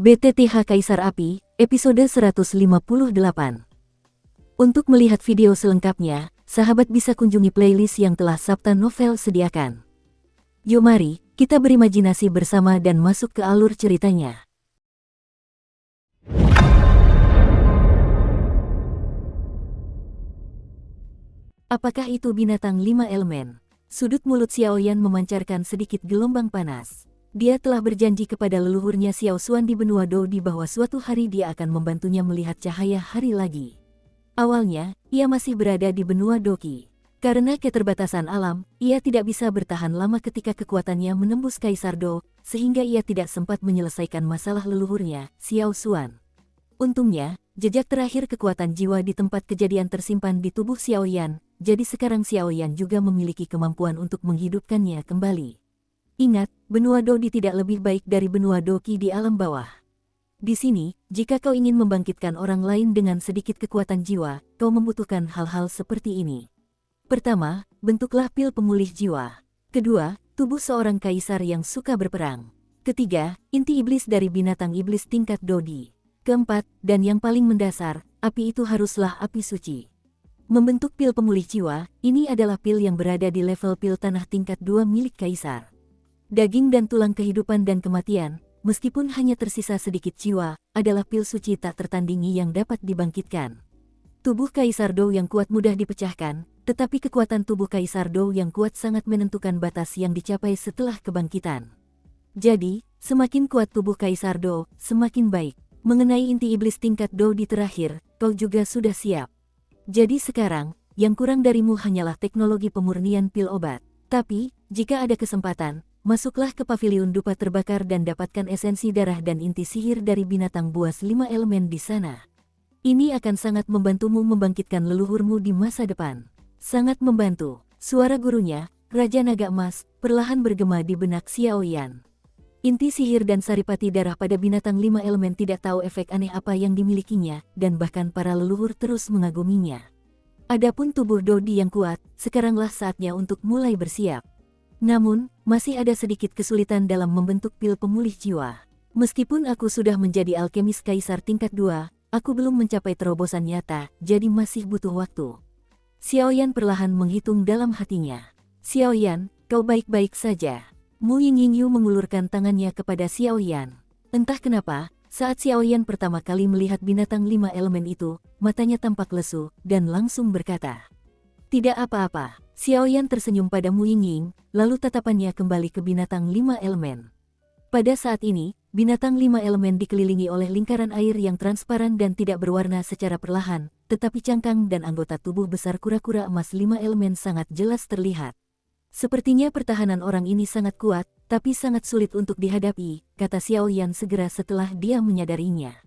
BTTH Kaisar Api, episode 158. Untuk melihat video selengkapnya, sahabat bisa kunjungi playlist yang telah Sabta Novel sediakan. Yuk mari, kita berimajinasi bersama dan masuk ke alur ceritanya. Apakah itu binatang 5 elemen? Sudut mulut Xiaoyan memancarkan sedikit gelombang panas. Dia telah berjanji kepada leluhurnya Xiao Xuan di benua Dou bahwa suatu hari dia akan membantunya melihat cahaya hari lagi. Awalnya, ia masih berada di benua Doqi. Karena keterbatasan alam, ia tidak bisa bertahan lama ketika kekuatannya menembus Kaisar Dou, sehingga ia tidak sempat menyelesaikan masalah leluhurnya, Xiao Xuan. Untungnya, jejak terakhir kekuatan jiwa di tempat kejadian tersimpan di tubuh Xiaoyan, jadi sekarang Xiaoyan juga memiliki kemampuan untuk menghidupkannya kembali. Ingat, benua Dou tidak lebih baik dari benua Doqi di alam bawah. Di sini, jika kau ingin membangkitkan orang lain dengan sedikit kekuatan jiwa, kau membutuhkan hal-hal seperti ini. Pertama, bentuklah pil pemulih jiwa. Kedua, tubuh seorang kaisar yang suka berperang. Ketiga, inti iblis dari binatang iblis tingkat Dodi. Keempat, dan yang paling mendasar, api itu haruslah api suci. Membentuk pil pemulih jiwa, ini adalah pil yang berada di level pil tanah tingkat 2 milik kaisar. Daging dan tulang kehidupan dan kematian, meskipun hanya tersisa sedikit jiwa, adalah pil suci tak tertandingi yang dapat dibangkitkan. Tubuh Kaisar Dou yang kuat mudah dipecahkan, tetapi kekuatan tubuh Kaisar Dou yang kuat sangat menentukan batas yang dicapai setelah kebangkitan. Jadi, semakin kuat tubuh Kaisar Dou, semakin baik. Mengenai inti iblis tingkat Dou di terakhir, kau juga sudah siap. Jadi sekarang, yang kurang darimu hanyalah teknologi pemurnian pil obat. Tapi, jika ada kesempatan, masuklah ke paviliun dupa terbakar dan dapatkan esensi darah dan inti sihir dari binatang buas 5 elemen di sana. Ini akan sangat membantumu membangkitkan leluhurmu di masa depan. Sangat membantu. Suara gurunya, Raja Naga Emas, perlahan bergema di benak Xiaoyan. Inti sihir dan saripati darah pada binatang 5 elemen tidak tahu efek aneh apa yang dimilikinya, dan bahkan para leluhur terus mengaguminya. Adapun tubuh Dodi yang kuat, sekaranglah saatnya untuk mulai bersiap. Namun, masih ada sedikit kesulitan dalam membentuk pil pemulih jiwa. Meskipun aku sudah menjadi alkemis kaisar tingkat 2, aku belum mencapai terobosan nyata, jadi masih butuh waktu. Xiaoyan perlahan menghitung dalam hatinya. Xiaoyan, kau baik-baik saja. Mu Yingyingyu mengulurkan tangannya kepada Xiaoyan. Entah kenapa, saat Xiaoyan pertama kali melihat binatang 5 elemen itu, matanya tampak lesu, dan langsung berkata, "Tidak apa-apa." Xiaoyan tersenyum pada Mu Yingying, lalu tatapannya kembali ke binatang 5 elemen. Pada saat ini, binatang 5 elemen dikelilingi oleh lingkaran air yang transparan dan tidak berwarna secara perlahan, tetapi cangkang dan anggota tubuh besar kura-kura emas 5 elemen sangat jelas terlihat. Sepertinya pertahanan orang ini sangat kuat, tapi sangat sulit untuk dihadapi, kata Xiaoyan segera setelah dia menyadarinya.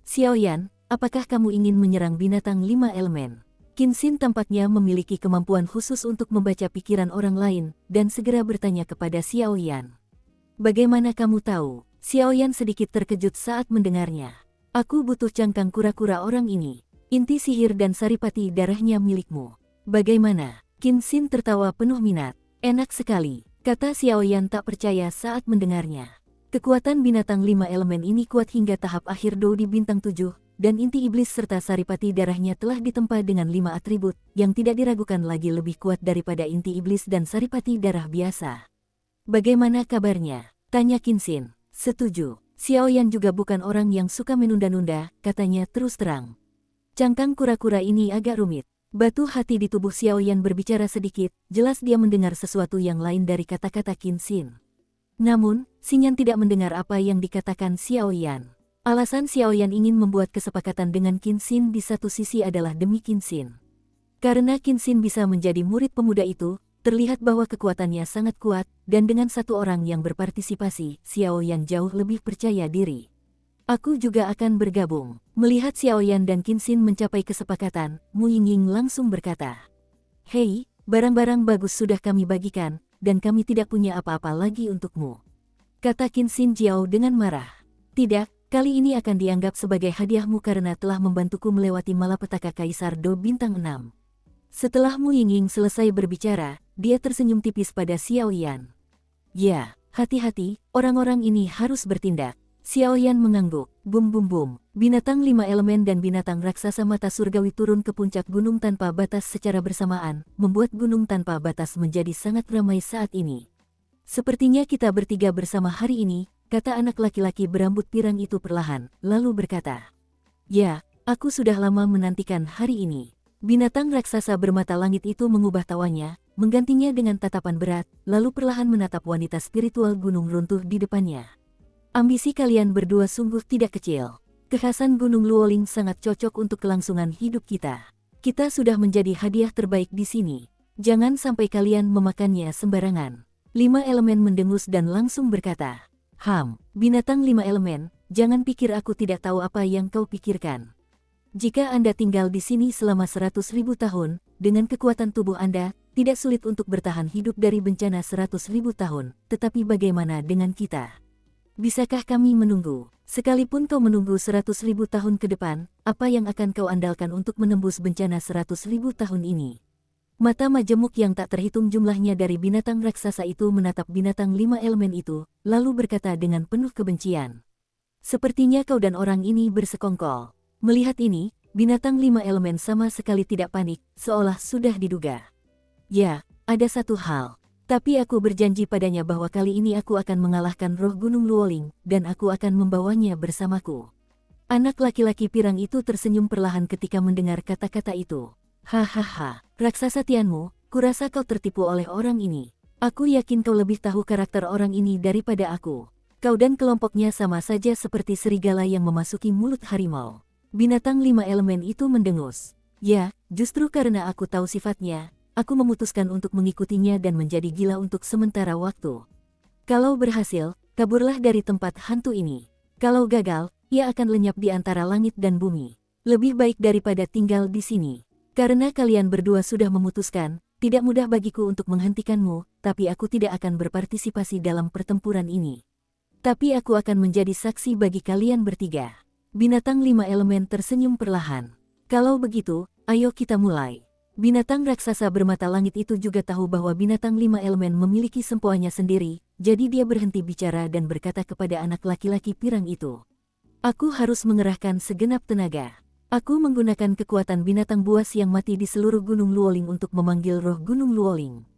Xiaoyan, apakah kamu ingin menyerang binatang 5 elemen? Qin Xin tampaknya memiliki kemampuan khusus untuk membaca pikiran orang lain, dan segera bertanya kepada Xiaoyan. Bagaimana kamu tahu? Xiaoyan sedikit terkejut saat mendengarnya. Aku butuh cangkang kura-kura orang ini. Inti sihir dan saripati darahnya milikmu. Bagaimana? Qin Xin tertawa penuh minat. Enak sekali, kata Xiaoyan tak percaya saat mendengarnya. Kekuatan binatang 5 elemen ini kuat hingga tahap akhir Dou di bintang 7. Dan inti iblis serta saripati darahnya telah ditempa dengan 5 atribut, yang tidak diragukan lagi lebih kuat daripada inti iblis dan saripati darah biasa. Bagaimana kabarnya? Tanya Qin Xin. Setuju. Xiaoyan juga bukan orang yang suka menunda-nunda, katanya terus terang. Cangkang kura-kura ini agak rumit. Batu hati di tubuh Xiaoyan berbicara sedikit, jelas dia mendengar sesuatu yang lain dari kata-kata Qin Xin. Namun, Xinyan tidak mendengar apa yang dikatakan Xiaoyan. Alasan Xiaoyan ingin membuat kesepakatan dengan Qin Xin di satu sisi adalah demi Qin Xin. Karena Qin Xin bisa menjadi murid pemuda itu, terlihat bahwa kekuatannya sangat kuat, dan dengan satu orang yang berpartisipasi, Xiaoyan jauh lebih percaya diri. Aku juga akan bergabung. Melihat Xiaoyan dan Qin Xin mencapai kesepakatan, Mu Yingying langsung berkata, "Hei, barang-barang bagus sudah kami bagikan, dan kami tidak punya apa-apa lagi untukmu," kata Qin Xin Jiao dengan marah. "Tidak. Kali ini akan dianggap sebagai hadiahmu karena telah membantuku melewati malapetaka Kaisar Dou bintang 6. Setelah Mu Yingying selesai berbicara, dia tersenyum tipis pada Xiaoyan. "Ya, hati-hati, orang-orang ini harus bertindak." Xiaoyan mengangguk. Bum bum bum. Binatang 5 elemen dan binatang raksasa mata surgawi turun ke puncak gunung tanpa batas secara bersamaan, membuat gunung tanpa batas menjadi sangat ramai saat ini. Sepertinya kita bertiga bersama hari ini, kata anak laki-laki berambut pirang itu perlahan, lalu berkata. Ya, aku sudah lama menantikan hari ini. Binatang raksasa bermata langit itu mengubah tawanya, menggantinya dengan tatapan berat, lalu perlahan menatap wanita spiritual gunung runtuh di depannya. Ambisi kalian berdua sungguh tidak kecil. Kekhasan Gunung Luoling sangat cocok untuk kelangsungan hidup kita. Kita sudah menjadi hadiah terbaik di sini. Jangan sampai kalian memakannya sembarangan. 5 elemen mendengus dan langsung berkata, binatang 5 elemen, jangan pikir aku tidak tahu apa yang kau pikirkan. Jika Anda tinggal di sini selama 100.000 tahun, dengan kekuatan tubuh Anda, tidak sulit untuk bertahan hidup dari bencana 100.000 tahun, tetapi bagaimana dengan kita? Bisakah kami menunggu? Sekalipun kau menunggu 100.000 tahun ke depan, apa yang akan kau andalkan untuk menembus bencana 100.000 tahun ini? Mata majemuk yang tak terhitung jumlahnya dari binatang raksasa itu menatap binatang 5 elemen itu, lalu berkata dengan penuh kebencian. Sepertinya kau dan orang ini bersekongkol. Melihat ini, binatang 5 elemen sama sekali tidak panik, seolah sudah diduga. Ya, ada satu hal. Tapi aku berjanji padanya bahwa kali ini aku akan mengalahkan roh Gunung Luoling, dan aku akan membawanya bersamaku. Anak laki-laki pirang itu tersenyum perlahan ketika mendengar kata-kata itu. Hahaha, raksasa Tianmu, kurasa kau tertipu oleh orang ini. Aku yakin kau lebih tahu karakter orang ini daripada aku. Kau dan kelompoknya sama saja seperti serigala yang memasuki mulut harimau. Binatang 5 elemen itu mendengus. Ya, justru karena aku tahu sifatnya, aku memutuskan untuk mengikutinya dan menjadi gila untuk sementara waktu. Kalau berhasil, kaburlah dari tempat hantu ini. Kalau gagal, ia akan lenyap di antara langit dan bumi. Lebih baik daripada tinggal di sini. Karena kalian berdua sudah memutuskan, tidak mudah bagiku untuk menghentikanmu, tapi aku tidak akan berpartisipasi dalam pertempuran ini. Tapi aku akan menjadi saksi bagi kalian bertiga. Binatang 5 elemen tersenyum perlahan. Kalau begitu, ayo kita mulai. Binatang raksasa bermata langit itu juga tahu bahwa binatang 5 elemen memiliki sempoanya sendiri, jadi dia berhenti bicara dan berkata kepada anak laki-laki pirang itu. Aku harus mengerahkan segenap tenaga. Aku menggunakan kekuatan binatang buas yang mati di seluruh Gunung Luoling untuk memanggil roh Gunung Luoling.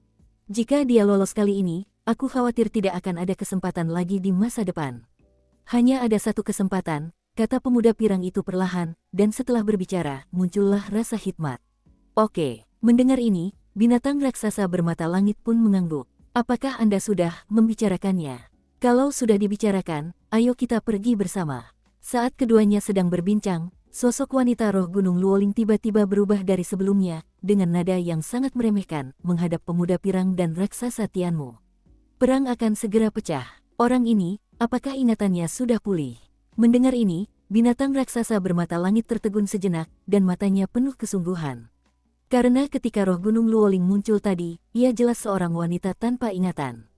Jika dia lolos kali ini, aku khawatir tidak akan ada kesempatan lagi di masa depan. Hanya ada satu kesempatan, kata pemuda pirang itu perlahan, dan setelah berbicara, muncullah rasa hikmat. Oke, mendengar ini, binatang raksasa bermata langit pun mengangguk. Apakah Anda sudah membicarakannya? Kalau sudah dibicarakan, ayo kita pergi bersama. Saat keduanya sedang berbincang, sosok wanita roh Gunung Luoling tiba-tiba berubah dari sebelumnya, dengan nada yang sangat meremehkan, menghadap pemuda pirang dan raksasa Tianmu. Perang akan segera pecah. Orang ini, apakah ingatannya sudah pulih? Mendengar ini, binatang raksasa bermata langit tertegun sejenak, dan matanya penuh kesungguhan. Karena ketika roh Gunung Luoling muncul tadi, ia jelas seorang wanita tanpa ingatan.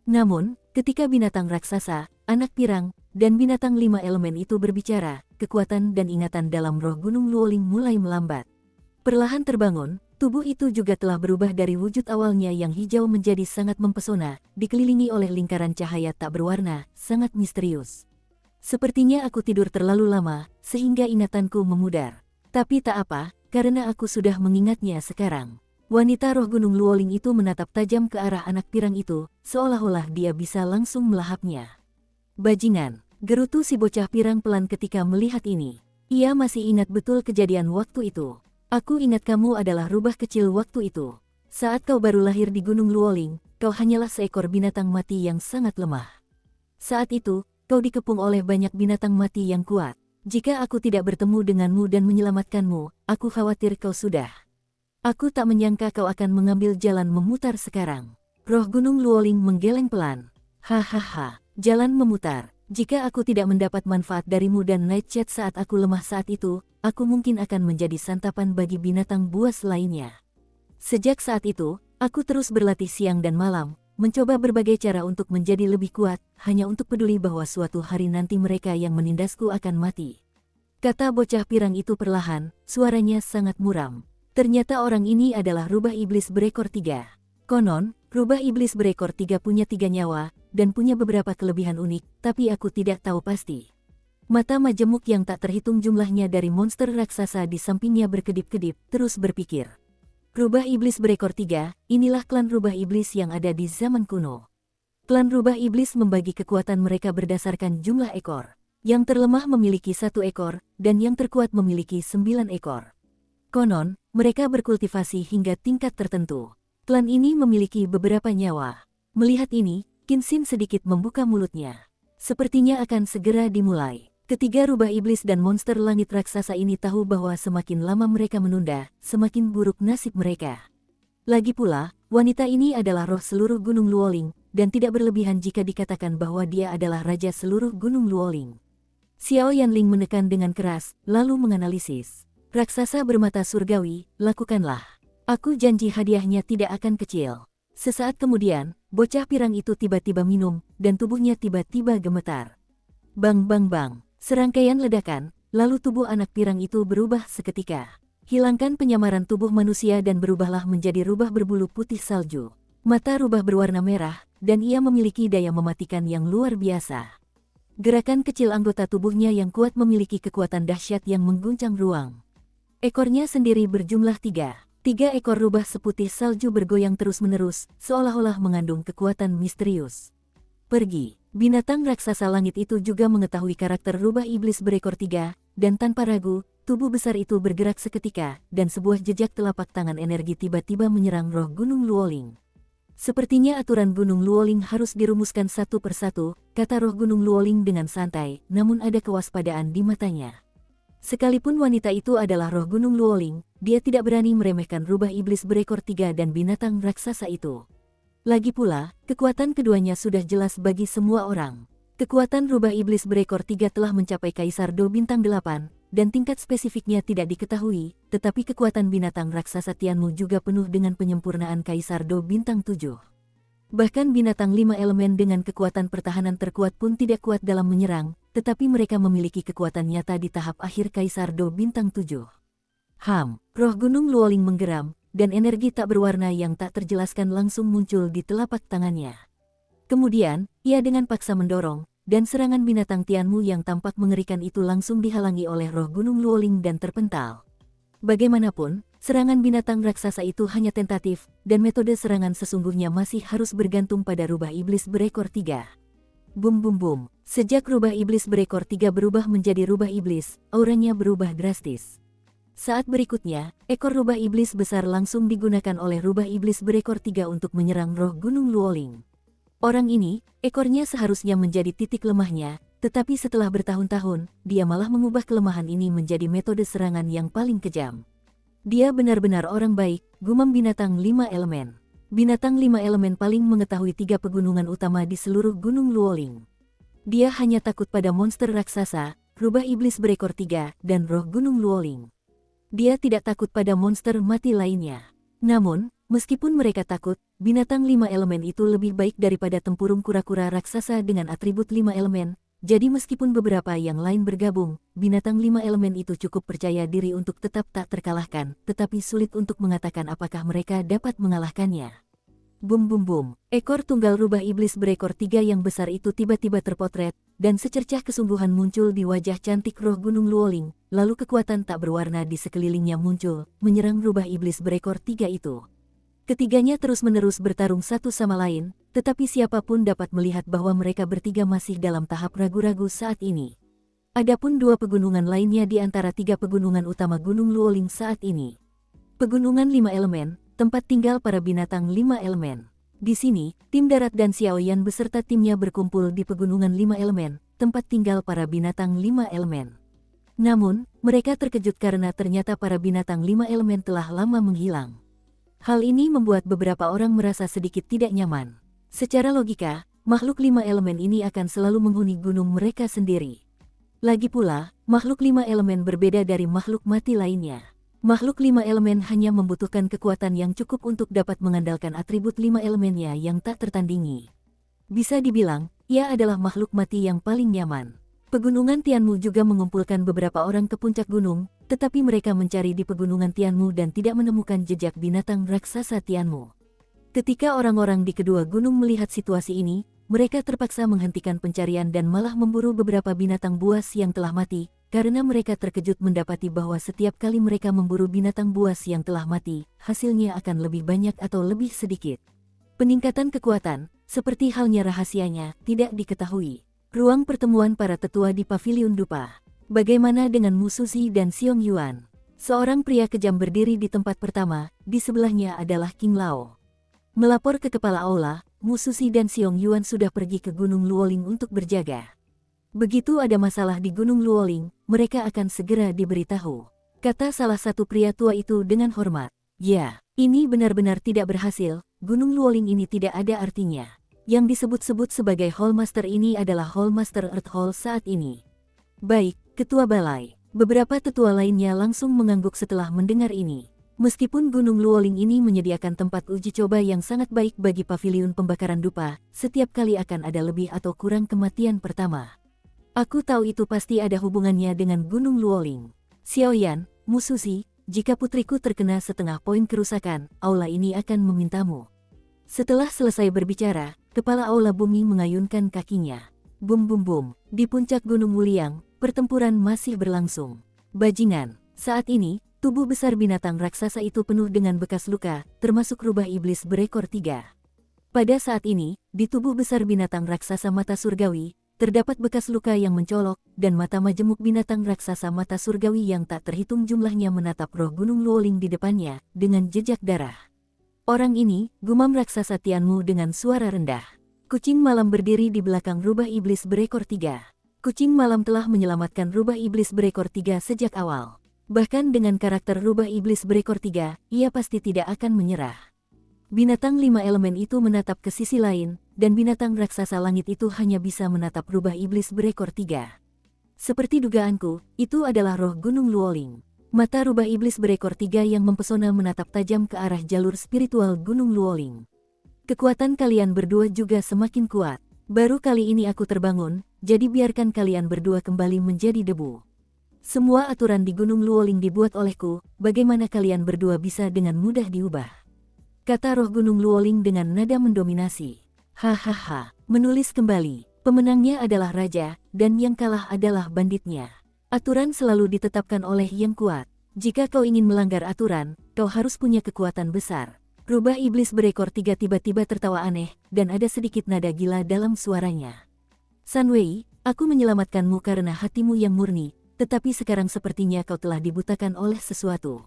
Namun, ketika binatang raksasa, anak pirang, dan binatang 5 elemen itu berbicara, kekuatan dan ingatan dalam roh Gunung Luoling mulai melambat. Perlahan terbangun, tubuh itu juga telah berubah dari wujud awalnya yang hijau menjadi sangat mempesona, dikelilingi oleh lingkaran cahaya tak berwarna, sangat misterius. Sepertinya aku tidur terlalu lama, sehingga ingatanku memudar. Tapi tak apa, karena aku sudah mengingatnya sekarang. Wanita roh Gunung Luoling itu menatap tajam ke arah anak pirang itu, seolah-olah dia bisa langsung melahapnya. Bajingan, gerutu si bocah pirang pelan ketika melihat ini. Ia masih ingat betul kejadian waktu itu. Aku ingat kamu adalah rubah kecil waktu itu. Saat kau baru lahir di Gunung Luoling, kau hanyalah seekor binatang mati yang sangat lemah. Saat itu, kau dikepung oleh banyak binatang mati yang kuat. Jika aku tidak bertemu denganmu dan menyelamatkanmu, aku khawatir kau sudah. Aku tak menyangka kau akan mengambil jalan memutar sekarang. Roh Gunung Luoling menggeleng pelan. Hahaha, jalan memutar. Jika aku tidak mendapat manfaat darimu dan Nightshade saat aku lemah saat itu, aku mungkin akan menjadi santapan bagi binatang buas lainnya. Sejak saat itu, aku terus berlatih siang dan malam, mencoba berbagai cara untuk menjadi lebih kuat, hanya untuk peduli bahwa suatu hari nanti mereka yang menindasku akan mati. Kata bocah pirang itu perlahan, suaranya sangat muram. Ternyata orang ini adalah rubah iblis berekor 3. Konon, rubah iblis berekor 3 punya 3 nyawa, dan punya beberapa kelebihan unik, tapi aku tidak tahu pasti. Mata majemuk yang tak terhitung jumlahnya dari monster raksasa di sampingnya berkedip-kedip, terus berpikir. Rubah Iblis berekor 3, inilah klan Rubah Iblis yang ada di zaman kuno. Klan Rubah Iblis membagi kekuatan mereka berdasarkan jumlah ekor. Yang terlemah memiliki 1 ekor, dan yang terkuat memiliki 9 ekor. Konon, mereka berkultivasi hingga tingkat tertentu. Klan ini memiliki beberapa nyawa. Melihat ini, Qin Xin sedikit membuka mulutnya. Sepertinya akan segera dimulai. Ketiga rubah iblis dan monster langit raksasa ini tahu bahwa semakin lama mereka menunda, semakin buruk nasib mereka. Lagi pula, wanita ini adalah roh seluruh Gunung Luoling, dan tidak berlebihan jika dikatakan bahwa dia adalah raja seluruh Gunung Luoling. Xiao Yanling menekan dengan keras, lalu menganalisis. Raksasa bermata surgawi, lakukanlah. Aku janji hadiahnya tidak akan kecil. Sesaat kemudian, bocah pirang itu tiba-tiba minum, dan tubuhnya tiba-tiba gemetar. Bang bang bang. Serangkaian ledakan, lalu tubuh anak pirang itu berubah seketika. Hilangkan penyamaran tubuh manusia dan berubahlah menjadi rubah berbulu putih salju. Mata rubah berwarna merah, dan ia memiliki daya mematikan yang luar biasa. Gerakan kecil anggota tubuhnya yang kuat memiliki kekuatan dahsyat yang mengguncang ruang. Ekornya sendiri berjumlah 3. 3 ekor rubah seputih salju bergoyang terus-menerus, seolah-olah mengandung kekuatan misterius. Pergi. Binatang raksasa langit itu juga mengetahui karakter rubah iblis berekor 3, dan tanpa ragu, tubuh besar itu bergerak seketika, dan sebuah jejak telapak tangan energi tiba-tiba menyerang roh Gunung Luoling. Sepertinya aturan Gunung Luoling harus dirumuskan satu persatu, kata roh Gunung Luoling dengan santai, namun ada kewaspadaan di matanya. Sekalipun wanita itu adalah roh Gunung Luoling, dia tidak berani meremehkan rubah iblis berekor 3 dan binatang raksasa itu. Lagi pula, kekuatan keduanya sudah jelas bagi semua orang. Kekuatan rubah iblis berekor 3 telah mencapai Kaisar Do bintang 8, dan tingkat spesifiknya tidak diketahui, tetapi kekuatan binatang raksasa Tianmu juga penuh dengan penyempurnaan Kaisar Do bintang 7. Bahkan binatang 5 elemen dengan kekuatan pertahanan terkuat pun tidak kuat dalam menyerang, tetapi mereka memiliki kekuatan nyata di tahap akhir Kaisar Do bintang 7. Roh Gunung Luoling menggeram, dan energi tak berwarna yang tak terjelaskan langsung muncul di telapak tangannya. Kemudian, ia dengan paksa mendorong, dan serangan binatang Tianmu yang tampak mengerikan itu langsung dihalangi oleh roh Gunung Luoling dan terpental. Bagaimanapun, serangan binatang raksasa itu hanya tentatif, dan metode serangan sesungguhnya masih harus bergantung pada rubah iblis berekor 3. Bum bum bum, sejak rubah iblis berekor 3 berubah menjadi rubah iblis, auranya berubah drastis. Saat berikutnya, ekor rubah iblis besar langsung digunakan oleh rubah iblis berekor 3 untuk menyerang roh Gunung Luoling. Orang ini, ekornya seharusnya menjadi titik lemahnya, tetapi setelah bertahun-tahun, dia malah mengubah kelemahan ini menjadi metode serangan yang paling kejam. Dia benar-benar orang baik, gumam binatang 5 elemen. Binatang 5 elemen paling mengetahui 3 pegunungan utama di seluruh Gunung Luoling. Dia hanya takut pada monster raksasa, rubah iblis berekor 3, dan roh Gunung Luoling. Dia tidak takut pada monster mati lainnya. Namun, meskipun mereka takut, binatang 5 elemen itu lebih baik daripada tempurung kura-kura raksasa dengan atribut 5 elemen, jadi meskipun beberapa yang lain bergabung, binatang 5 elemen itu cukup percaya diri untuk tetap tak terkalahkan, tetapi sulit untuk mengatakan apakah mereka dapat mengalahkannya. Bum bum bum, ekor tunggal rubah iblis berekor 3 yang besar itu tiba-tiba terpotret, dan secercah kesungguhan muncul di wajah cantik roh Gunung Luoling, lalu kekuatan tak berwarna di sekelilingnya muncul, menyerang rubah iblis berekor 3 itu. Ketiganya terus-menerus bertarung satu sama lain, tetapi siapapun dapat melihat bahwa mereka bertiga masih dalam tahap ragu-ragu saat ini. Adapun 2 pegunungan lainnya di antara 3 pegunungan utama Gunung Luoling saat ini. Pegunungan 5 elemen, tempat tinggal para binatang 5 elemen. Di sini, tim darat dan Xiaoyan beserta timnya berkumpul di pegunungan 5 elemen, tempat tinggal para binatang 5 elemen. Namun, mereka terkejut karena ternyata para binatang 5 elemen telah lama menghilang. Hal ini membuat beberapa orang merasa sedikit tidak nyaman. Secara logika, makhluk 5 elemen ini akan selalu menghuni gunung mereka sendiri. Lagi pula, makhluk 5 elemen berbeda dari makhluk mati lainnya. Makhluk 5 elemen hanya membutuhkan kekuatan yang cukup untuk dapat mengandalkan atribut 5 elemennya yang tak tertandingi. Bisa dibilang, ia adalah makhluk mati yang paling nyaman. Pegunungan Tianmu juga mengumpulkan beberapa orang ke puncak gunung, tetapi mereka mencari di pegunungan Tianmu dan tidak menemukan jejak binatang raksasa Tianmu. Ketika orang-orang di kedua gunung melihat situasi ini, mereka terpaksa menghentikan pencarian dan malah memburu beberapa binatang buas yang telah mati, karena mereka terkejut mendapati bahwa setiap kali mereka memburu binatang buas yang telah mati, hasilnya akan lebih banyak atau lebih sedikit. Peningkatan kekuatan, seperti halnya rahasianya, tidak diketahui. Ruang pertemuan para tetua di Paviliun Dupa. Bagaimana dengan Musuzi dan Xiong Yuan? Seorang pria kejam berdiri di tempat pertama, di sebelahnya adalah King Lao. Melapor ke kepala aula, Musuzi dan Xiong Yuan sudah pergi ke Gunung Luoling untuk berjaga. Begitu ada masalah di Gunung Luoling, mereka akan segera diberitahu. Kata salah satu pria tua itu dengan hormat. Ya, ini benar-benar tidak berhasil, Gunung Luoling ini tidak ada artinya. Yang disebut-sebut sebagai Hallmaster ini adalah Hallmaster Earth Hall saat ini. Baik, Ketua Balai. Beberapa tetua lainnya langsung mengangguk setelah mendengar ini. Meskipun Gunung Luoling ini menyediakan tempat uji coba yang sangat baik bagi paviliun pembakaran dupa, setiap kali akan ada lebih atau kurang kematian pertama. Aku tahu itu pasti ada hubungannya dengan Gunung Luoling. Xiaoyan, Musuzi, jika putriku terkena setengah poin kerusakan, aula ini akan memintamu. Setelah selesai berbicara, kepala aula bumi mengayunkan kakinya. Bum bum bum, di puncak Gunung Wuliang, pertempuran masih berlangsung. Bajingan, saat ini, tubuh besar binatang raksasa itu penuh dengan bekas luka, termasuk rubah iblis berekor 3. Pada saat ini, di tubuh besar binatang raksasa mata surgawi, terdapat bekas luka yang mencolok, dan mata majemuk binatang raksasa mata surgawi yang tak terhitung jumlahnya menatap roh Gunung Luoling di depannya, dengan jejak darah. Orang ini, gumam raksasa Tianmu dengan suara rendah. Kucing malam berdiri di belakang rubah iblis berekor 3. Kucing malam telah menyelamatkan rubah iblis berekor 3 sejak awal. Bahkan dengan karakter rubah iblis berekor 3, ia pasti tidak akan menyerah. Binatang 5 elemen itu menatap ke sisi lain, dan binatang raksasa langit itu hanya bisa menatap rubah iblis berekor 3. Seperti dugaanku, itu adalah roh Gunung Luoling. Mata rubah iblis berekor 3 yang mempesona menatap tajam ke arah jalur spiritual Gunung Luoling. Kekuatan kalian berdua juga semakin kuat. Baru kali ini aku terbangun, jadi biarkan kalian berdua kembali menjadi debu. Semua aturan di Gunung Luoling dibuat olehku, bagaimana kalian berdua bisa dengan mudah diubah? Kata roh Gunung Luoling dengan nada mendominasi. Hahaha, menulis kembali. Pemenangnya adalah raja, dan yang kalah adalah banditnya. Aturan selalu ditetapkan oleh yang kuat. Jika kau ingin melanggar aturan, kau harus punya kekuatan besar. Rubah iblis berekor 3 tiba-tiba tertawa aneh, dan ada sedikit nada gila dalam suaranya. Sunwei, aku menyelamatkanmu karena hatimu yang murni. Tetapi sekarang sepertinya kau telah dibutakan oleh sesuatu.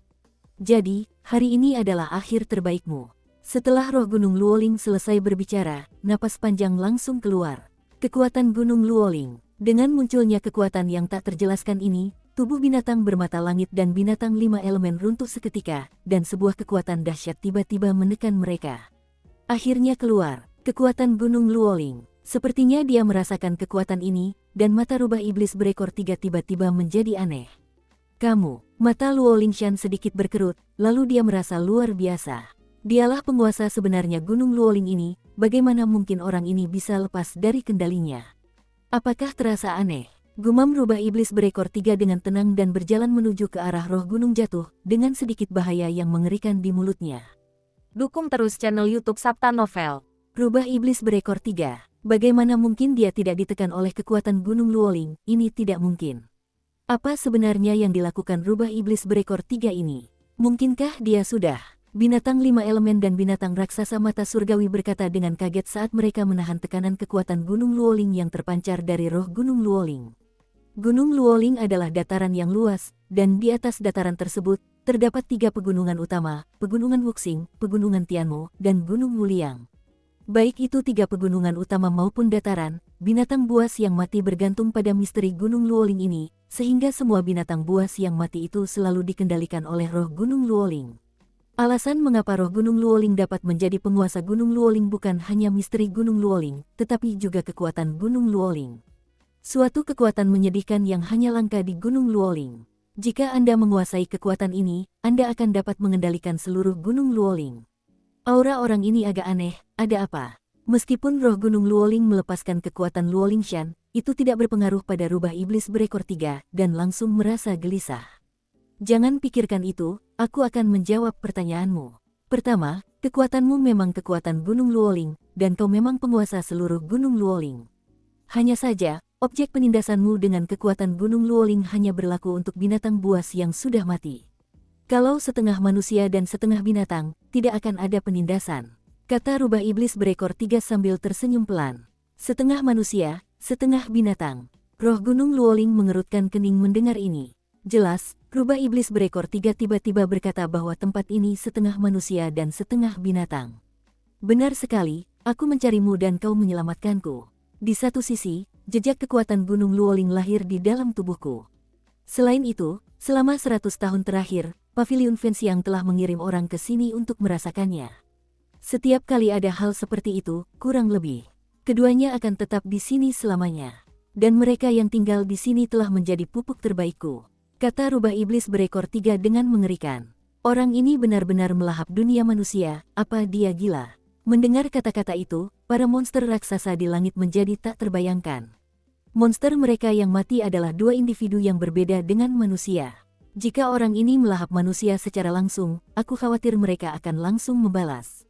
Jadi, hari ini adalah akhir terbaikmu. Setelah roh Gunung Luoling selesai berbicara, napas panjang langsung keluar. Kekuatan Gunung Luoling. Dengan munculnya kekuatan yang tak terjelaskan ini, tubuh binatang bermata langit dan binatang 5 elemen runtuh seketika, dan sebuah kekuatan dahsyat tiba-tiba menekan mereka. Akhirnya keluar, kekuatan Gunung Luoling. Sepertinya dia merasakan kekuatan ini, dan mata rubah iblis berekor 3 tiba-tiba menjadi aneh. Kamu, mata Luo Lingshan sedikit berkerut, lalu dia merasa luar biasa. Dialah penguasa sebenarnya Gunung Luoling ini, bagaimana mungkin orang ini bisa lepas dari kendalinya? Apakah terasa aneh? Gumam rubah iblis berekor 3 dengan tenang dan berjalan menuju ke arah roh gunung jatuh, dengan sedikit bahaya yang mengerikan di mulutnya. Dukung terus channel YouTube Sabta Novel. Rubah iblis berekor 3. Bagaimana mungkin dia tidak ditekan oleh kekuatan Gunung Luoling? Ini tidak mungkin. Apa sebenarnya yang dilakukan rubah iblis berekor 3 ini? Mungkinkah dia sudah? Binatang 5 elemen dan binatang raksasa mata surgawi berkata dengan kaget saat mereka menahan tekanan kekuatan Gunung Luoling yang terpancar dari roh Gunung Luoling. Gunung Luoling adalah dataran yang luas, dan di atas dataran tersebut, terdapat 3 pegunungan utama, Pegunungan Wuxing, Pegunungan Tianmu, dan Gunung Wuliang. Baik itu 3 pegunungan utama maupun dataran, binatang buas yang mati bergantung pada misteri Gunung Luoling ini, sehingga semua binatang buas yang mati itu selalu dikendalikan oleh roh Gunung Luoling. Alasan mengapa roh Gunung Luoling dapat menjadi penguasa Gunung Luoling bukan hanya misteri Gunung Luoling, tetapi juga kekuatan Gunung Luoling. Suatu kekuatan menyedihkan yang hanya langka di Gunung Luoling. Jika Anda menguasai kekuatan ini, Anda akan dapat mengendalikan seluruh Gunung Luoling. Aura orang ini agak aneh, ada apa? Meskipun roh Gunung Luoling melepaskan kekuatan Luolingshan, itu tidak berpengaruh pada rubah iblis berekor 3, dan langsung merasa gelisah. Jangan pikirkan itu, aku akan menjawab pertanyaanmu. Pertama, kekuatanmu memang kekuatan Gunung Luoling, dan kau memang penguasa seluruh Gunung Luoling. Hanya saja, objek penindasanmu dengan kekuatan Gunung Luoling hanya berlaku untuk binatang buas yang sudah mati. Kalau setengah manusia dan setengah binatang, tidak akan ada penindasan, kata rubah iblis berekor 3 sambil tersenyum pelan. Setengah manusia, setengah binatang. Roh Gunung Luoling mengerutkan kening mendengar ini. Jelas, rubah iblis berekor 3 tiba-tiba berkata bahwa tempat ini setengah manusia dan setengah binatang. Benar sekali, aku mencarimu dan kau menyelamatkanku. Di satu sisi, jejak kekuatan Gunung Luoling lahir di dalam tubuhku. Selain itu, selama 100 tahun terakhir, Paviliun Fenxiang telah mengirim orang ke sini untuk merasakannya. Setiap kali ada hal seperti itu, kurang lebih, keduanya akan tetap di sini selamanya. Dan mereka yang tinggal di sini telah menjadi pupuk terbaikku, kata rubah iblis berekor 3 dengan mengerikan. Orang ini benar-benar melahap dunia manusia, apa dia gila? Mendengar kata-kata itu, para monster raksasa di langit menjadi tak terbayangkan. Monster mereka yang mati adalah 2 individu yang berbeda dengan manusia. Jika orang ini melahap manusia secara langsung, aku khawatir mereka akan langsung membalas.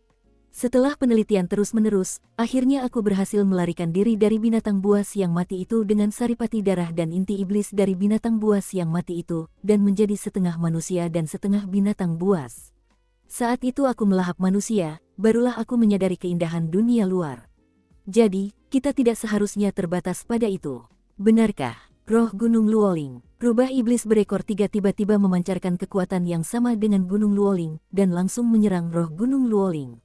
Setelah penelitian terus-menerus, akhirnya aku berhasil melarikan diri dari binatang buas yang mati itu dengan saripati darah dan inti iblis dari binatang buas yang mati itu, dan menjadi setengah manusia dan setengah binatang buas. Saat itu aku melahap manusia, barulah aku menyadari keindahan dunia luar. Jadi, kita tidak seharusnya terbatas pada itu. Benarkah? Roh Gunung Luoling, rubah iblis berekor 3 tiba-tiba memancarkan kekuatan yang sama dengan Gunung Luoling, dan langsung menyerang roh Gunung Luoling.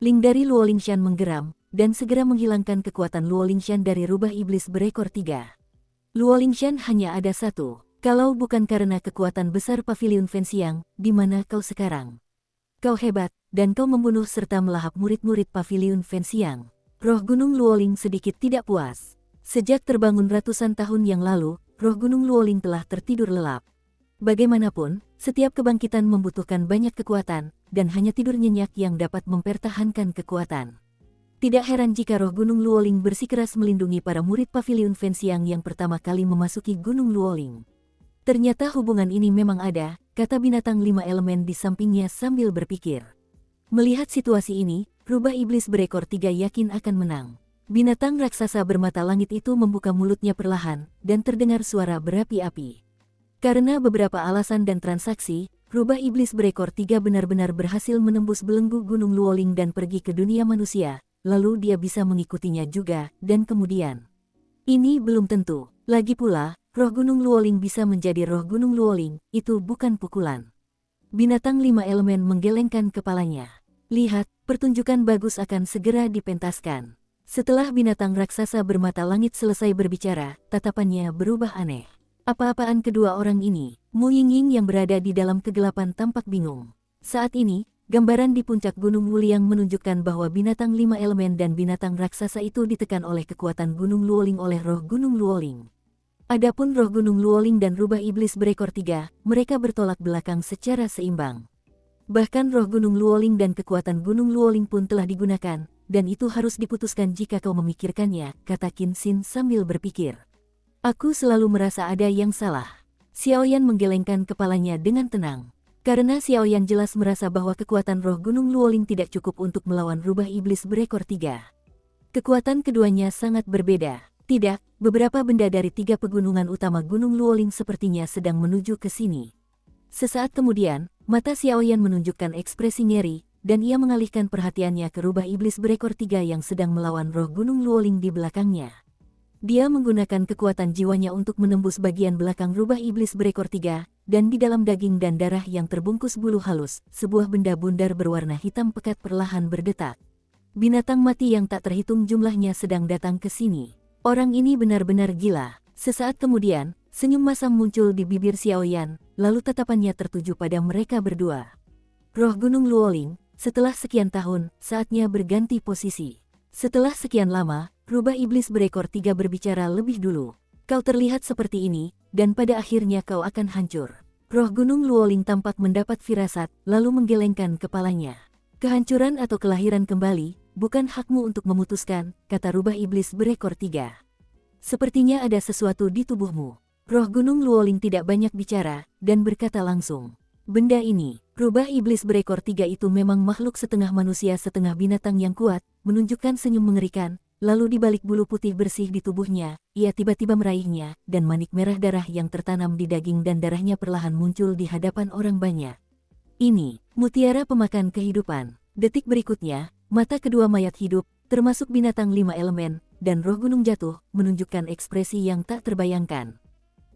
Ling dari Luolingshan menggeram, dan segera menghilangkan kekuatan Luolingshan dari rubah iblis berekor 3. Luolingshan hanya ada satu, kalau bukan karena kekuatan besar Paviliun Fenxiang, di mana kau sekarang? Kau hebat, dan kau membunuh serta melahap murid-murid Paviliun Fenxiang. Roh Gunung Luoling sedikit tidak puas. Sejak terbangun ratusan tahun yang lalu, roh Gunung Luoling telah tertidur lelap. Bagaimanapun, setiap kebangkitan membutuhkan banyak kekuatan, dan hanya tidur nyenyak yang dapat mempertahankan kekuatan. Tidak heran jika roh Gunung Luoling bersikeras melindungi para murid Paviliun Fenxiang yang pertama kali memasuki Gunung Luoling. Ternyata hubungan ini memang ada, kata binatang 5 elemen di sampingnya sambil berpikir. Melihat situasi ini, rubah iblis berekor 3 yakin akan menang. Binatang raksasa bermata langit itu membuka mulutnya perlahan, dan terdengar suara berapi-api. Karena beberapa alasan dan transaksi, rubah iblis berekor 3 benar-benar berhasil menembus belenggu Gunung Luoling dan pergi ke dunia manusia, lalu dia bisa mengikutinya juga, dan kemudian. Ini belum tentu, lagi pula, roh Gunung Luoling bisa menjadi roh Gunung Luoling, itu bukan pukulan. Binatang 5 elemen menggelengkan kepalanya. Lihat, pertunjukan bagus akan segera dipentaskan. Setelah binatang raksasa bermata langit selesai berbicara, tatapannya berubah aneh. Apa-apaan kedua orang ini? Mu Yingying yang berada di dalam kegelapan tampak bingung. Saat ini, gambaran di puncak Gunung Wuliang menunjukkan bahwa binatang 5 elemen dan binatang raksasa itu ditekan oleh kekuatan Gunung Luoling oleh roh Gunung Luoling. Adapun roh Gunung Luoling dan rubah iblis berekor 3, mereka bertolak belakang secara seimbang. Bahkan roh Gunung Luoling dan kekuatan Gunung Luoling pun telah digunakan, dan itu harus diputuskan jika kau memikirkannya, kata Qin Xin sambil berpikir. Aku selalu merasa ada yang salah. Xiaoyan menggelengkan kepalanya dengan tenang. Karena Xiaoyan jelas merasa bahwa kekuatan roh Gunung Luoling tidak cukup untuk melawan rubah iblis berekor 3. Kekuatan keduanya sangat berbeda. Tidak, beberapa benda dari 3 pegunungan utama Gunung Luoling sepertinya sedang menuju ke sini. Sesaat kemudian, mata Xiaoyan menunjukkan ekspresi ngeri, dan ia mengalihkan perhatiannya ke rubah iblis berekor 3 yang sedang melawan roh Gunung Luoling di belakangnya. Dia menggunakan kekuatan jiwanya untuk menembus bagian belakang rubah iblis berekor 3, dan di dalam daging dan darah yang terbungkus bulu halus, sebuah benda bundar berwarna hitam pekat perlahan berdetak. Binatang mati yang tak terhitung jumlahnya sedang datang ke sini. Orang ini benar-benar gila. Sesaat kemudian, senyum masam muncul di bibir Xiaoyan, lalu tatapannya tertuju pada mereka berdua. Roh Gunung Luoling, setelah sekian tahun, saatnya berganti posisi. Setelah sekian lama, rubah iblis berekor 3 berbicara lebih dulu. Kau terlihat seperti ini, dan pada akhirnya kau akan hancur. Roh Gunung Luoling tampak mendapat firasat, lalu menggelengkan kepalanya. Kehancuran atau kelahiran kembali, bukan hakmu untuk memutuskan, kata rubah iblis berekor 3. Sepertinya ada sesuatu di tubuhmu. Roh Gunung Luoling tidak banyak bicara, dan berkata langsung. Benda ini, Rubah iblis berekor 3 itu memang makhluk setengah manusia setengah binatang yang kuat, menunjukkan senyum mengerikan, lalu di balik bulu putih bersih di tubuhnya, ia tiba-tiba meraihnya, dan manik merah darah yang tertanam di daging dan darahnya perlahan muncul di hadapan orang banyak. Ini, mutiara pemakan kehidupan. Detik berikutnya, mata kedua mayat hidup, termasuk binatang 5 elemen, dan roh gunung jatuh, menunjukkan ekspresi yang tak terbayangkan.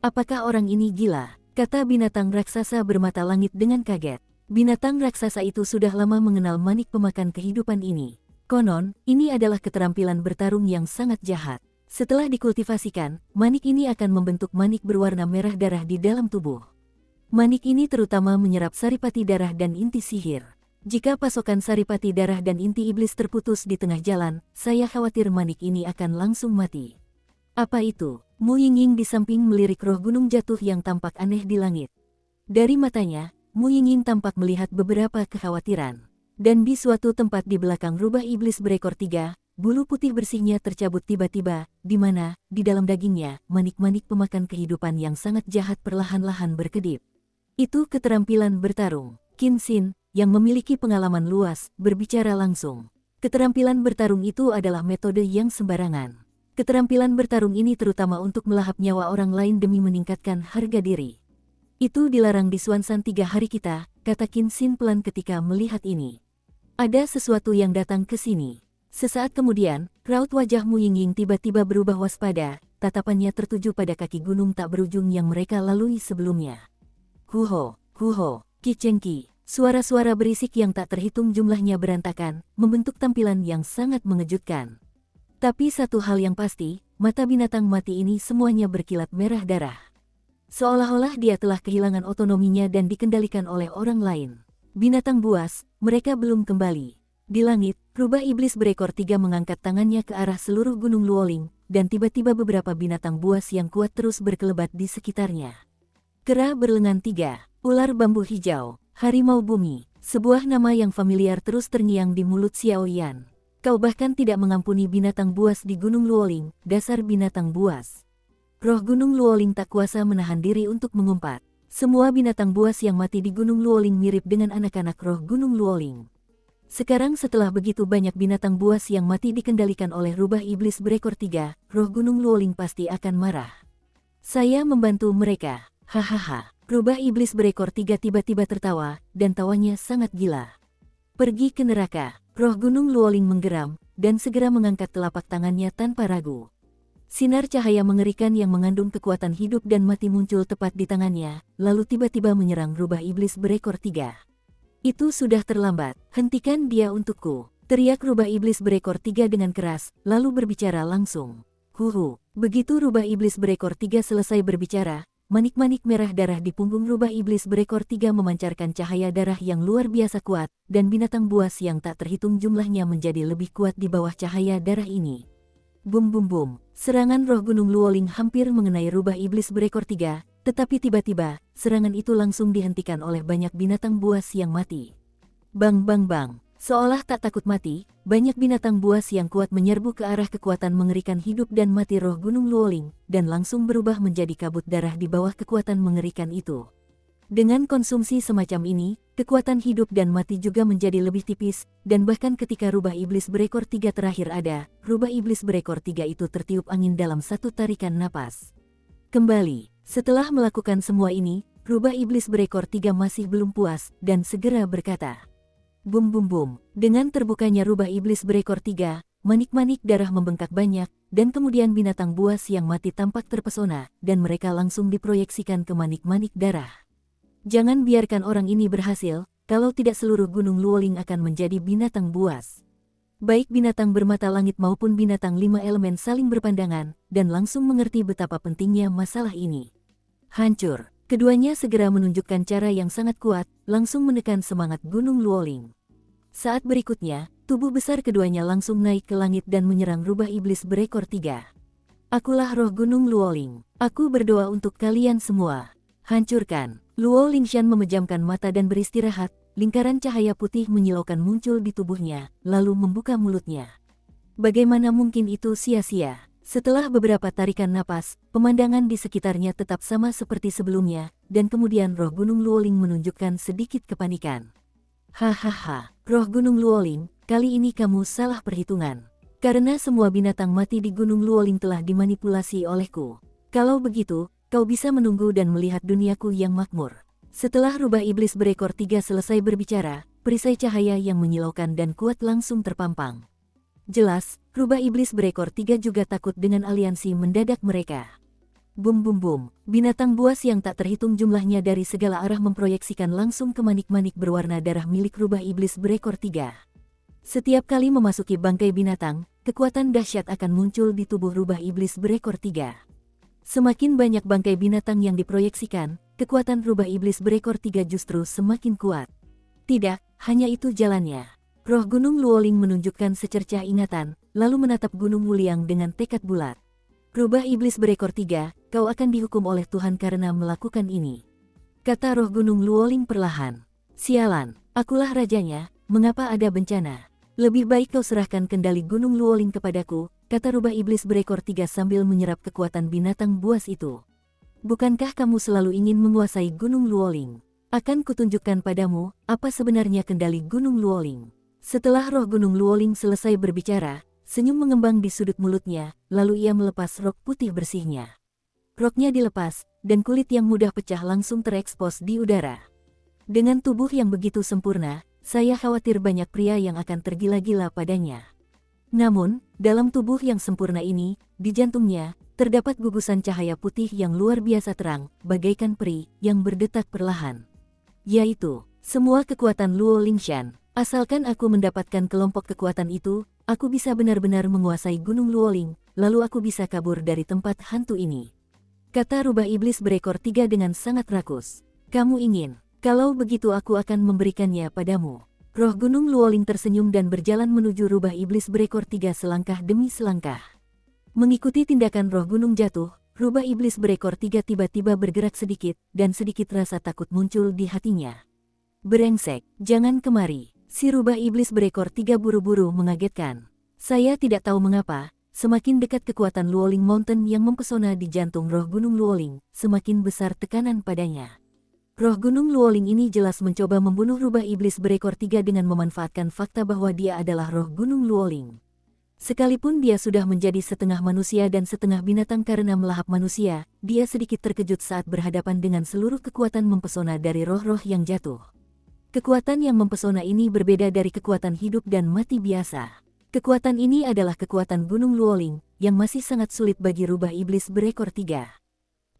Apakah orang ini gila? Kata binatang raksasa bermata langit dengan kaget. Binatang raksasa itu sudah lama mengenal manik pemakan kehidupan ini. Konon, ini adalah keterampilan bertarung yang sangat jahat. Setelah dikultivasikan, manik ini akan membentuk manik berwarna merah darah di dalam tubuh. Manik ini terutama menyerap saripati darah dan inti sihir. Jika pasokan saripati darah dan inti iblis terputus di tengah jalan, saya khawatir manik ini akan langsung mati. Apa itu? Mu Yingying di samping melirik roh gunung jatuh yang tampak aneh di langit. Dari matanya, Mu Yingying tampak melihat beberapa kekhawatiran. Dan di suatu tempat di belakang rubah iblis berekor 3, bulu putih bersihnya tercabut tiba-tiba, di mana, di dalam dagingnya, manik-manik pemakan kehidupan yang sangat jahat perlahan-lahan berkedip. Itu keterampilan bertarung. Qin Xin, yang memiliki pengalaman luas, berbicara langsung. Keterampilan bertarung itu adalah metode yang sembarangan. Keterampilan bertarung ini terutama untuk melahap nyawa orang lain demi meningkatkan harga diri. Itu dilarang di Xuanzan 3 hari kita, kata Qin Xin pelan ketika melihat ini. Ada sesuatu yang datang ke sini. Sesaat kemudian, raut wajah Mu Yingying tiba-tiba berubah waspada, tatapannya tertuju pada kaki gunung tak berujung yang mereka lalui sebelumnya. Huho, huho, Qi Chengqi. Suara-suara berisik yang tak terhitung jumlahnya berantakan, membentuk tampilan yang sangat mengejutkan. Tapi satu hal yang pasti, mata binatang mati ini semuanya berkilat merah darah. Seolah-olah dia telah kehilangan otonominya dan dikendalikan oleh orang lain. Binatang buas, mereka belum kembali. Di langit, rubah iblis berekor 3 mengangkat tangannya ke arah seluruh gunung Luoling, dan tiba-tiba beberapa binatang buas yang kuat terus berkelebat di sekitarnya. Kera berlengan 3, ular bambu hijau, harimau bumi, sebuah nama yang familiar terus terngiang di mulut Xiao Yan. Kau bahkan tidak mengampuni binatang buas di gunung Luoling, dasar binatang buas. Roh gunung Luoling tak kuasa menahan diri untuk mengumpat. Semua binatang buas yang mati di gunung Luoling mirip dengan anak-anak roh gunung Luoling. Sekarang setelah begitu banyak binatang buas yang mati dikendalikan oleh rubah iblis berekor 3, roh gunung Luoling pasti akan marah. Saya membantu mereka, hahaha. Rubah iblis berekor 3 tiba-tiba tertawa, dan tawanya sangat gila. Pergi ke neraka, roh gunung Luoling menggeram, dan segera mengangkat telapak tangannya tanpa ragu. Sinar cahaya mengerikan yang mengandung kekuatan hidup dan mati muncul tepat di tangannya, lalu tiba-tiba menyerang rubah iblis berekor 3. Itu sudah terlambat, hentikan dia untukku, teriak rubah iblis berekor 3 dengan keras, lalu berbicara langsung. Huhu, begitu rubah iblis berekor 3 selesai berbicara, manik-manik merah darah di punggung rubah iblis berekor 3 memancarkan cahaya darah yang luar biasa kuat, dan binatang buas yang tak terhitung jumlahnya menjadi lebih kuat di bawah cahaya darah ini. Bum bum bum, serangan roh gunung Luoling hampir mengenai rubah iblis berekor 3, tetapi tiba-tiba, serangan itu langsung dihentikan oleh banyak binatang buas yang mati. Bang bang bang, seolah tak takut mati, banyak binatang buas yang kuat menyerbu ke arah kekuatan mengerikan hidup dan mati roh gunung Luoling, dan langsung berubah menjadi kabut darah di bawah kekuatan mengerikan itu. Dengan konsumsi semacam ini, kekuatan hidup dan mati juga menjadi lebih tipis, dan bahkan ketika rubah iblis berekor 3 terakhir ada, rubah iblis berekor 3 itu tertiup angin dalam satu tarikan napas. Kembali, setelah melakukan semua ini, rubah iblis berekor 3 masih belum puas, dan segera berkata, bum bum bum, dengan terbukanya rubah iblis berekor 3, manik-manik darah membengkak banyak, dan kemudian binatang buas yang mati tampak terpesona, dan mereka langsung diproyeksikan ke manik-manik darah. Jangan biarkan orang ini berhasil, kalau tidak seluruh gunung Luoling akan menjadi binatang buas. Baik binatang bermata langit maupun binatang 5 elemen saling berpandangan, dan langsung mengerti betapa pentingnya masalah ini. Hancur, keduanya segera menunjukkan cara yang sangat kuat, langsung menekan semangat gunung Luoling. Saat berikutnya, tubuh besar keduanya langsung naik ke langit dan menyerang rubah iblis berekor 3. Akulah roh gunung Luoling, aku berdoa untuk kalian semua. Hancurkan. Luo Lingshan memejamkan mata dan beristirahat, lingkaran cahaya putih menyilaukan muncul di tubuhnya, lalu membuka mulutnya. Bagaimana mungkin itu sia-sia? Setelah beberapa tarikan napas, pemandangan di sekitarnya tetap sama seperti sebelumnya, dan kemudian roh Gunung Luoling menunjukkan sedikit kepanikan. Hahaha, roh Gunung Luoling, kali ini kamu salah perhitungan. Karena semua binatang mati di Gunung Luoling telah dimanipulasi olehku. Kalau begitu, kau bisa menunggu dan melihat duniaku yang makmur. Setelah rubah iblis berekor 3 selesai berbicara, perisai cahaya yang menyilaukan dan kuat langsung terpampang. Jelas, rubah iblis berekor 3 juga takut dengan aliansi mendadak mereka. Bum bum bum, binatang buas yang tak terhitung jumlahnya dari segala arah memproyeksikan langsung ke manik-manik berwarna darah milik rubah iblis berekor 3. Setiap kali memasuki bangkai binatang, kekuatan dahsyat akan muncul di tubuh rubah iblis berekor 3. Semakin banyak bangkai binatang yang diproyeksikan, kekuatan rubah iblis berekor 3 justru semakin kuat. Tidak, hanya itu jalannya. Roh Gunung Luoling menunjukkan secercah ingatan, lalu menatap Gunung Wuliang dengan tekad bulat. Rubah iblis berekor 3, kau akan dihukum oleh Tuhan karena melakukan ini. Kata roh Gunung Luoling perlahan. Sialan, akulah rajanya, mengapa ada bencana? Lebih baik kau serahkan kendali Gunung Luoling kepadaku, kata rubah iblis berekor 3 sambil menyerap kekuatan binatang buas itu. Bukankah kamu selalu ingin menguasai Gunung Luoling? Akan kutunjukkan padamu, apa sebenarnya kendali Gunung Luoling. Setelah roh Gunung Luoling selesai berbicara, senyum mengembang di sudut mulutnya, lalu ia melepas rok putih bersihnya. Roknya dilepas, dan kulit yang mudah pecah langsung terekspos di udara. Dengan tubuh yang begitu sempurna, saya khawatir banyak pria yang akan tergila-gila padanya. Namun, dalam tubuh yang sempurna ini, di jantungnya, terdapat gugusan cahaya putih yang luar biasa terang, bagaikan peri, yang berdetak perlahan. Yaitu, semua kekuatan Luo Lingshan. Asalkan aku mendapatkan kelompok kekuatan itu, aku bisa benar-benar menguasai Gunung Luoling, lalu aku bisa kabur dari tempat hantu ini. Kata rubah iblis berekor 3 dengan sangat rakus. Kamu ingin, kalau begitu aku akan memberikannya padamu. Roh Gunung Luoling tersenyum dan berjalan menuju rubah iblis berekor 3 selangkah demi selangkah. Mengikuti tindakan roh gunung jatuh, rubah iblis berekor 3 tiba-tiba bergerak sedikit, dan sedikit rasa takut muncul di hatinya. Brengsek, jangan kemari. Si rubah iblis berekor 3 buru-buru mengagetkan. Saya tidak tahu mengapa, semakin dekat kekuatan Luoling Mountain yang mempesona di jantung roh Gunung Luoling, semakin besar tekanan padanya. Roh Gunung Luoling ini jelas mencoba membunuh rubah iblis berekor 3 dengan memanfaatkan fakta bahwa dia adalah roh Gunung Luoling. Sekalipun dia sudah menjadi setengah manusia dan setengah binatang karena melahap manusia, dia sedikit terkejut saat berhadapan dengan seluruh kekuatan mempesona dari roh-roh yang jatuh. Kekuatan yang mempesona ini berbeda dari kekuatan hidup dan mati biasa. Kekuatan ini adalah kekuatan Gunung Luoling, yang masih sangat sulit bagi rubah iblis berekor 3.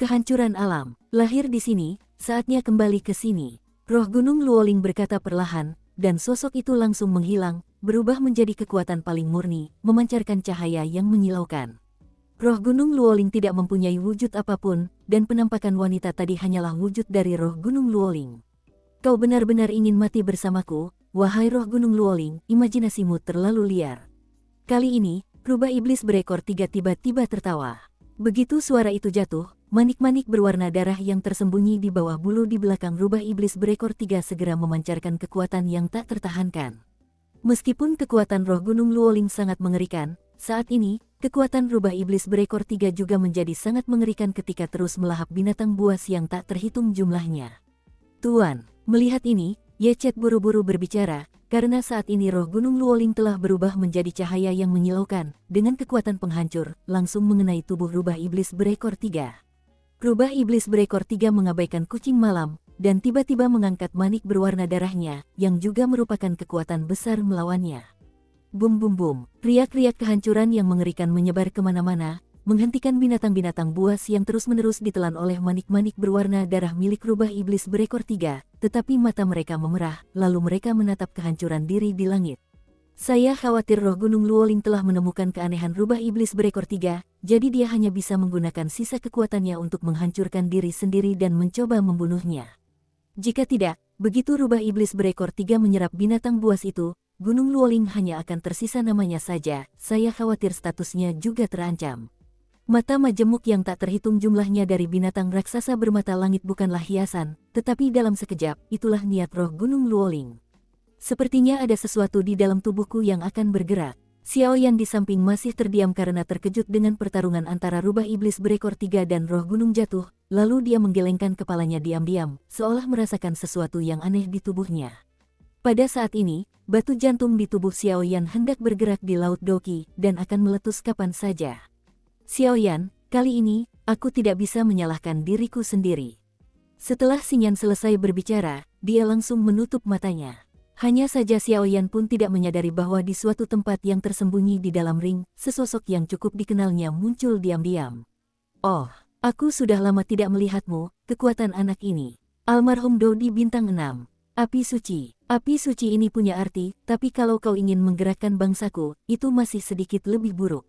Kehancuran alam, lahir di sini, saatnya kembali ke sini. Roh Gunung Luoling berkata perlahan, dan sosok itu langsung menghilang, berubah menjadi kekuatan paling murni, memancarkan cahaya yang menyilaukan. Roh Gunung Luoling tidak mempunyai wujud apapun, dan penampakan wanita tadi hanyalah wujud dari roh Gunung Luoling. Kau benar-benar ingin mati bersamaku, wahai roh Gunung Luoling, imajinasimu terlalu liar. Kali ini, rubah iblis berekor 3 tiba-tiba tertawa. Begitu suara itu jatuh, manik-manik berwarna darah yang tersembunyi di bawah bulu di belakang rubah iblis berekor 3 segera memancarkan kekuatan yang tak tertahankan. Meskipun kekuatan roh Gunung Luoling sangat mengerikan, saat ini, kekuatan rubah iblis berekor 3 juga menjadi sangat mengerikan ketika terus melahap binatang buas yang tak terhitung jumlahnya. Tuan, melihat ini, Ye Chet buru-buru berbicara, karena saat ini roh Gunung Luoling telah berubah menjadi cahaya yang menyilaukan, dengan kekuatan penghancur, langsung mengenai tubuh rubah iblis berekor 3. Rubah iblis berekor 3 mengabaikan kucing malam, dan tiba-tiba mengangkat manik berwarna darahnya, yang juga merupakan kekuatan besar melawannya. Bum bum bum, riak-riak kehancuran yang mengerikan menyebar kemana-mana, menghentikan binatang-binatang buas yang terus-menerus ditelan oleh manik-manik berwarna darah milik rubah iblis berekor 3, tetapi mata mereka memerah, lalu mereka menatap kehancuran diri di langit. Saya khawatir roh Gunung Luoling telah menemukan keanehan rubah iblis berekor 3, jadi dia hanya bisa menggunakan sisa kekuatannya untuk menghancurkan diri sendiri dan mencoba membunuhnya. Jika tidak, begitu rubah iblis berekor 3 menyerap binatang buas itu, Gunung Luoling hanya akan tersisa namanya saja, saya khawatir statusnya juga terancam. Mata majemuk yang tak terhitung jumlahnya dari binatang raksasa bermata langit bukanlah hiasan, tetapi dalam sekejap, itulah niat roh Gunung Luoling. Sepertinya ada sesuatu di dalam tubuhku yang akan bergerak. Xiaoyan di samping masih terdiam karena terkejut dengan pertarungan antara rubah iblis berekor 3 dan roh gunung jatuh, lalu dia menggelengkan kepalanya diam-diam, seolah merasakan sesuatu yang aneh di tubuhnya. Pada saat ini, batu jantung di tubuh Xiaoyan hendak bergerak di Laut Doqi dan akan meletus kapan saja. Xiaoyan, kali ini, aku tidak bisa menyalahkan diriku sendiri. Setelah Xingyan selesai berbicara, dia langsung menutup matanya. Hanya saja Xiaoyan pun tidak menyadari bahwa di suatu tempat yang tersembunyi di dalam ring, sesosok yang cukup dikenalnya muncul diam-diam. Oh, aku sudah lama tidak melihatmu, kekuatan anak ini. Almarhum Dodi Bintang 6. Api suci. Api suci ini punya arti, tapi kalau kau ingin menggerakkan bangsaku, itu masih sedikit lebih buruk.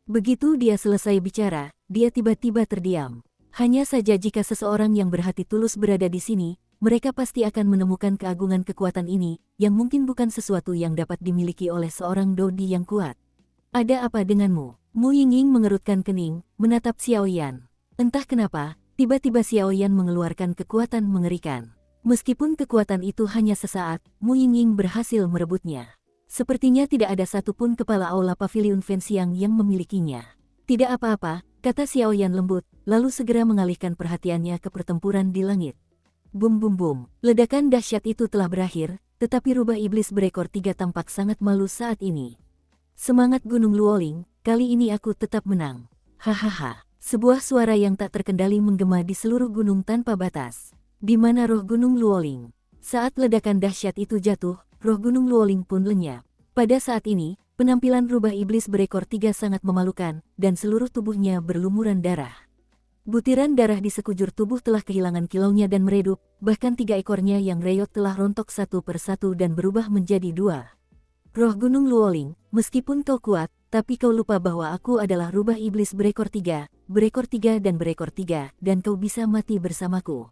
Begitu dia selesai bicara, dia tiba-tiba terdiam. Hanya saja jika seseorang yang berhati tulus berada di sini, mereka pasti akan menemukan keagungan kekuatan ini, yang mungkin bukan sesuatu yang dapat dimiliki oleh seorang Dodi yang kuat. Ada apa denganmu? Mu Yingying mengerutkan kening, menatap Xiaoyan. Entah kenapa, tiba-tiba Xiaoyan mengeluarkan kekuatan mengerikan. Meskipun kekuatan itu hanya sesaat, Mu Yingying berhasil merebutnya. Sepertinya tidak ada satupun kepala aula pavilion Fenxiang yang memilikinya. Tidak apa-apa, kata Xiaoyan lembut, lalu segera mengalihkan perhatiannya ke pertempuran di langit. Bum bum bum, ledakan dahsyat itu telah berakhir, tetapi rubah iblis berekor 3 tampak sangat malu saat ini. Semangat Gunung Luoling, kali ini aku tetap menang. Hahaha, sebuah suara yang tak terkendali menggema di seluruh gunung tanpa batas. Di mana roh Gunung Luoling? Saat ledakan dahsyat itu jatuh, roh Gunung Luoling pun lenyap. Pada saat ini, penampilan rubah iblis berekor 3 sangat memalukan, dan seluruh tubuhnya berlumuran darah. Butiran darah di sekujur tubuh telah kehilangan kilaunya dan meredup, bahkan 3 ekornya yang reyot telah rontok satu persatu dan berubah menjadi 2. Roh Gunung Luoling, meskipun kau kuat, tapi kau lupa bahwa aku adalah rubah iblis berekor 3 dan berekor 3, dan kau bisa mati bersamaku.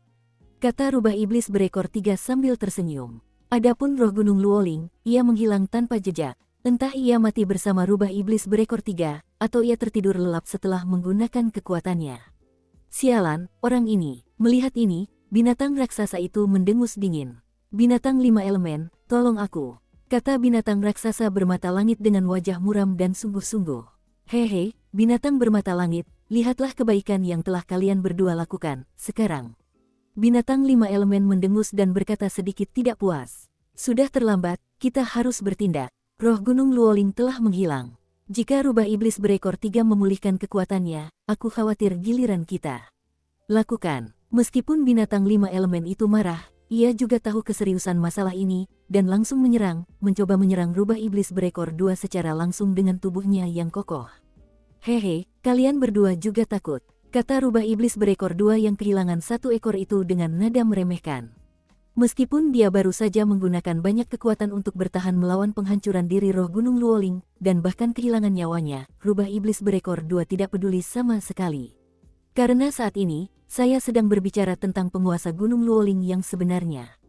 Kata rubah iblis berekor 3 sambil tersenyum. Adapun roh Gunung Luoling, ia menghilang tanpa jejak. Entah ia mati bersama rubah iblis berekor 3, atau ia tertidur lelap setelah menggunakan kekuatannya. Sialan, orang ini. Melihat ini, binatang raksasa itu mendengus dingin. Binatang 5 elemen, tolong aku. Kata binatang raksasa bermata langit dengan wajah muram dan sungguh-sungguh. Hehe, binatang bermata langit, lihatlah kebaikan yang telah kalian berdua lakukan, sekarang. Binatang 5 elemen mendengus dan berkata sedikit tidak puas. Sudah terlambat, kita harus bertindak. Roh Gunung Luoling telah menghilang. Jika rubah iblis berekor 3 memulihkan kekuatannya, aku khawatir giliran kita. Lakukan. Meskipun binatang 5 elemen itu marah, ia juga tahu keseriusan masalah ini, dan langsung mencoba menyerang rubah iblis berekor 2 secara langsung dengan tubuhnya yang kokoh. Hehe, kalian berdua juga takut, kata rubah iblis berekor 2 yang kehilangan 1 ekor itu dengan nada meremehkan. Meskipun dia baru saja menggunakan banyak kekuatan untuk bertahan melawan penghancuran diri roh Gunung Luoling, dan bahkan kehilangan nyawanya, rubah iblis berekor 2 tidak peduli sama sekali. Karena saat ini, saya sedang berbicara tentang penguasa Gunung Luoling yang sebenarnya.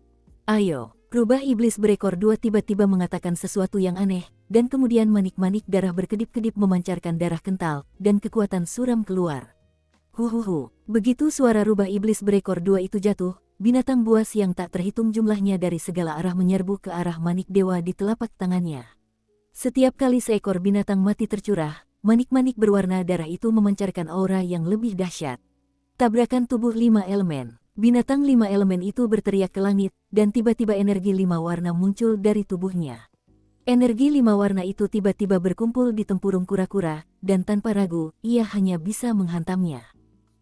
Ayo, rubah iblis berekor 2 tiba-tiba mengatakan sesuatu yang aneh, dan kemudian manik-manik darah berkedip-kedip memancarkan darah kental, dan kekuatan suram keluar. Huhuhu, begitu suara rubah iblis berekor 2 itu jatuh, binatang buas yang tak terhitung jumlahnya dari segala arah menyerbu ke arah manik dewa di telapak tangannya. Setiap kali seekor binatang mati tercurah, manik-manik berwarna darah itu memancarkan aura yang lebih dahsyat. Tabrakan tubuh 5 elemen. Binatang 5 elemen itu berteriak ke langit, dan tiba-tiba energi 5 warna muncul dari tubuhnya. Energi 5 warna itu tiba-tiba berkumpul di tempurung kura-kura, dan tanpa ragu, ia hanya bisa menghantamnya.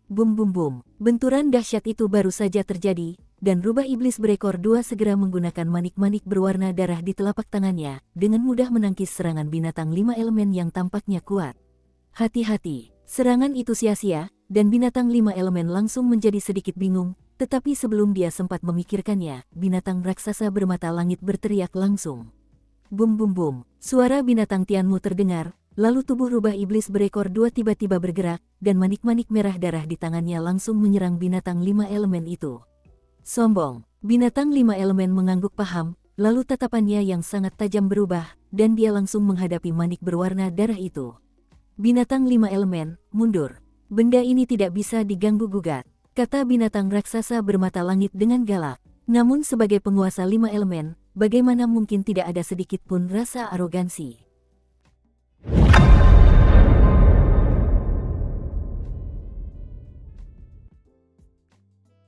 Bum bum bum, benturan dahsyat itu baru saja terjadi, dan rubah iblis berekor 2 segera menggunakan manik-manik berwarna darah di telapak tangannya, dengan mudah menangkis serangan binatang 5 elemen yang tampaknya kuat. Hati-hati, serangan itu sia-sia, dan binatang 5 elemen langsung menjadi sedikit bingung, tetapi sebelum dia sempat memikirkannya, binatang raksasa bermata langit berteriak langsung. Bum bum bum, suara binatang Tianmu terdengar. Lalu tubuh rubah iblis berekor 2 tiba-tiba bergerak, dan manik-manik merah darah di tangannya langsung menyerang binatang 5 elemen itu. Sombong, binatang 5 elemen mengangguk paham, lalu tatapannya yang sangat tajam berubah, dan dia langsung menghadapi manik berwarna darah itu. Binatang 5 elemen, mundur. Benda ini tidak bisa diganggu-gugat, kata binatang raksasa bermata langit dengan galak. Namun sebagai penguasa 5 elemen, bagaimana mungkin tidak ada sedikit pun rasa arogansi.